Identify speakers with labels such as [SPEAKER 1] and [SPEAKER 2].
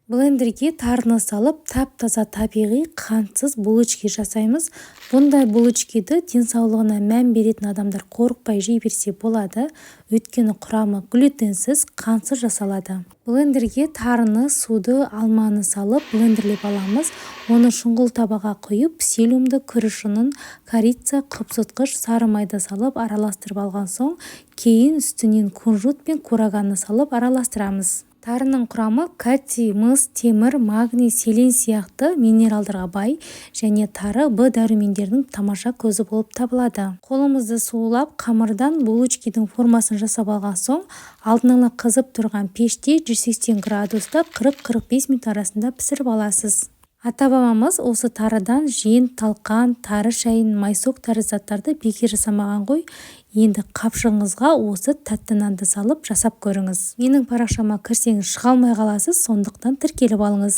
[SPEAKER 1] Блендерге тарыны салып, тап-таза табиғи қантсыз булочки жасаймыз. Бұндай булочкиді денсаулығына мән беретін адамдар қорықпай жей берсе болады, өйткені құрамы глютенсіз, қантсыз жасалады. Блендерге тарыны, суды, алманы салып блендерлеп аламыз. Оны шұңғыл табаға құйып, псилиумды, күріш ұнын, корица, қыпсытқыш, сары майды салып араластырып алған соң, кейін үстінен кунжут пен кураганны салып араластырамыз. Тарының құрамы кальций, мыс, темір, магний, селен сияқты минералдарға бай және тары Б дәрумендерінің тамаша көзі болып табылады. Қолымызды суылап, қамырдан булочкидің формасын жасап алған соң, алдын ала қызып тұрған пеште 180 градуста 40-45 минут арасында пісіріп аласыз. Ата-бабамыз осы тарыдан жент, талқан, тары шайын, майсок тәрізді заттарды бекер жасамаған ғой. Енді қапшығыңызға осы тәтті нанды салып жасап көріңіз. Менің парақшама кірсеңіз шыға алмай қаласыз, сондықтан тіркеліп алыңыз.